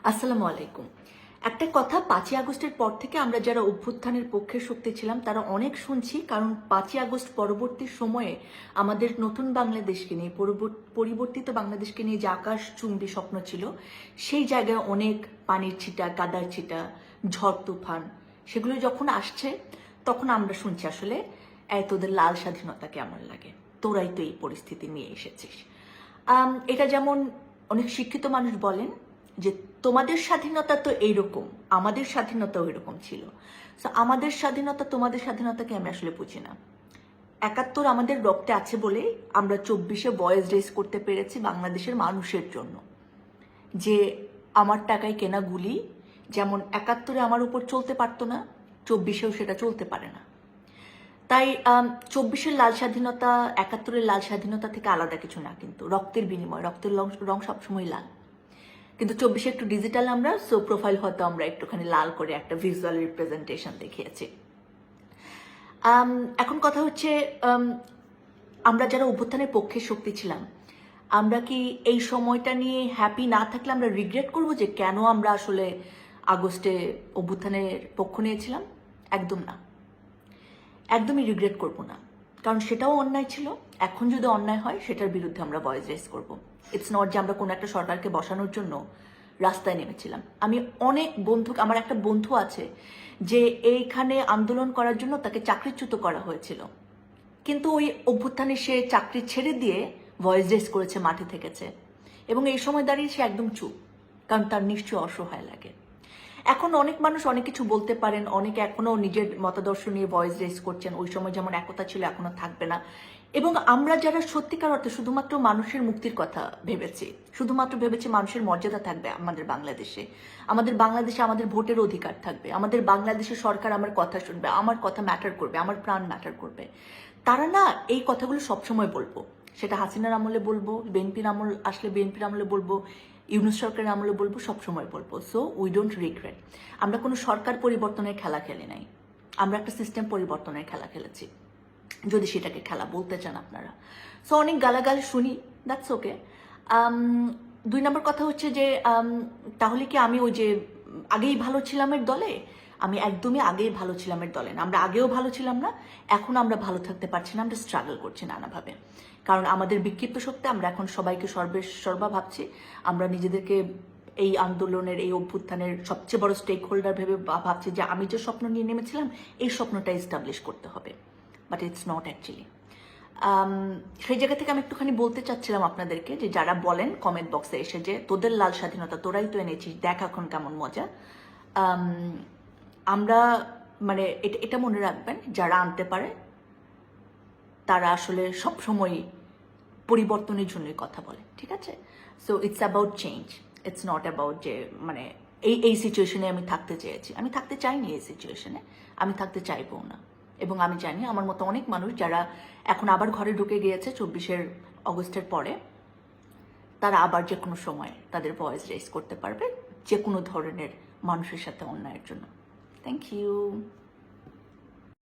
আসসালামু আলাইকুম। একটা কথা, 5ই আগস্টের পর থেকে আমরা যারা অভ্যুত্থানের পক্ষে শক্তি ছিলাম তারা অনেক শুনছি, কারণ 5ই আগস্ট পরবর্তী সময়ে আমাদের নতুন বাংলাদেশকে নিয়ে, পরিবর্তিত বাংলাদেশকে নিয়ে যে আকাশ চুম্বী স্বপ্ন ছিল, সেই জায়গায় অনেক পানির ছিটা, কাদার ছিটা, ঝড় তুফান সেগুলো যখন আসছে তখন আমরা শুনছি আসলে তোদের লাল স্বাধীনতা কেমন লাগে, তোরাই তো এই পরিস্থিতি নিয়ে এসেছিস। এটা যেমন অনেক শিক্ষিত মানুষ বলেন যে তোমাদের স্বাধীনতা তো এইরকম, আমাদের স্বাধীনতাও এরকম ছিল। তো আমাদের স্বাধীনতা তোমাদের স্বাধীনতাকে আমি আসলে বুঝি না। 71 আমাদের রক্তে আছে বলে আমরা 24-এ ভয়েস রেজ করতে পেরেছি বাংলাদেশের মানুষের জন্য, যে আমার টাকায় কেনা গুলি যেমন 71-এ আমার উপর চলতে পারতো না, 24-এও সেটা চলতে পারে না। তাই 24-এর লাল স্বাধীনতা 71-এর লাল স্বাধীনতা থেকে আলাদা কিছু না, কিন্তু রক্তের বিনিময়, রক্তের রং সবসময় লাল। কিন্তু 24-এ একটু ডিজিটাল আমরা, সো প্রোফাইল হয়তো আমরা একটুখানি লাল করে একটা ভিজুয়াল রিপ্রেজেন্টেশন দেখিয়েছি। এখন কথা হচ্ছে, আমরা যারা অভ্যুত্থানের পক্ষে শক্তি ছিলাম, আমরা কি এই সময়টা নিয়ে হ্যাপি না থাকলে আমরা রিগ্রেট করবো যে কেন আমরা আসলে আগস্টে অভ্যুত্থানের পক্ষ নিয়েছিলাম? একদম না, একদমই রিগ্রেট করব না, কারণ সেটাও অন্যায় ছিল। এখন যদি অন্যায় হয় সেটার বিরুদ্ধে আমরা ভয়েস রেজ করবো। ইটস নট যে আমরা কোনো একটা সরকারকে বসানোর জন্য রাস্তায় নেমেছিলাম। আমি অনেক বন্ধু, আমার একটা বন্ধু আছে যে এইখানে আন্দোলন করার জন্য তাকে চাকরিচ্যুত করা হয়েছিল, কিন্তু ওই অভ্যুত্থানে সে চাকরি ছেড়ে দিয়ে ভয়েস রেজ করেছে, মাঠে থেকেছে, এবং এই সময় দাঁড়িয়ে সে একদম চুপ, কারণ তার নিশ্চয়ই অসহায় লাগে। এখন অনেক মানুষ অনেক কিছু বলতে পারেন, অনেকে এখনো নিজের মতাদর্শ নিয়ে ভয়েস রেজ করছেন, ওই সময় যেমন একতা ছিল এখনো থাকবে না। এবং আমরা যারা সত্যিকার অর্থে শুধুমাত্র মানুষের মুক্তির কথা ভেবেছি, শুধুমাত্র ভেবেছি মানুষের মর্যাদা থাকবে আমাদের বাংলাদেশে, আমাদের বাংলাদেশে আমাদের ভোটের অধিকার থাকবে, আমাদের বাংলাদেশের সরকার আমার কথা শুনবে, আমার কথা ম্যাটার করবে, আমার প্রাণ ম্যাটার করবে, তারা না এই কথাগুলো সবসময় বলবো। সেটা হাসিনার আমলে বলবো, বিএনপির আমল আসলে বিএনপির আমলে বলবো, ইউনূস সরকারের আমলে বলবো, সবসময় বলবো। So we don't regret. আমরা কোনো সরকার পরিবর্তনের খেলা খেলি নাই, আমরা একটা সিস্টেম পরিবর্তনের খেলা খেলেছি, যদি সেটাকে খেলা বলতে চান আপনারা। সো অনেক গালাগাল শুনি, দ্যাটস ওকে। 2 নম্বর কথা হচ্ছে যে তাহলে কি আমি ওই যে আগেই ভালো ছিলামের দলে? আমি একদমই আগেই ভালো ছিলামের দলে না। আমরা আগেও ভালো ছিলাম না, এখন আমরা ভালো থাকতে পারছি না, আমরা স্ট্রাগল করছি নানাভাবে। কারণ আমাদের বিক্ষিপ্ত শক্তি, আমরা এখন সবাইকে সর্বা ভাবছি, আমরা নিজেদেরকে এই আন্দোলনের, এই অভ্যুত্থানের সবচেয়ে বড় স্টেক হোল্ডার ভেবে ভাবছি যে আমি যে স্বপ্ন নিয়ে নেমেছিলাম এই স্বপ্নটা এস্টাবলিশ করতে হবে, বাট ইটস নট অ্যাকচুয়ালি। সেই জায়গা থেকে আমি একটুখানি বলতে চাচ্ছিলাম আপনাদেরকে, যে যারা বলেন কমেন্ট বক্সে এসে যে তোদের লাল স্বাধীনতা তোরাই তো এনেছিস, দেখ এখন কেমন মজা, আমরা মানে এটা মনে রাখবেন, যারা আনতে পারে তারা আসলে সবসময় পরিবর্তনের জন্যই কথা বলে, ঠিক আছে? So it's about change, it's not about যে মানে এই সিচুয়েশনে আমি থাকতে চেয়েছি, আমি থাকতে চাইনি এই সিচুয়েশনে, আমি থাকতে চাইবো না। এবং আমি জানি আমার মতো অনেক মানুষ যারা এখন আবার ঘরে ঢুকে গিয়েছে 24 আগস্টের পরে, তারা আবার যে কোনো সময় তাদের ভয়েস রেজ করতে পারবে যে কোনো ধরনের মানুষের সাথে অন্যায়ের জন্য। Thank you.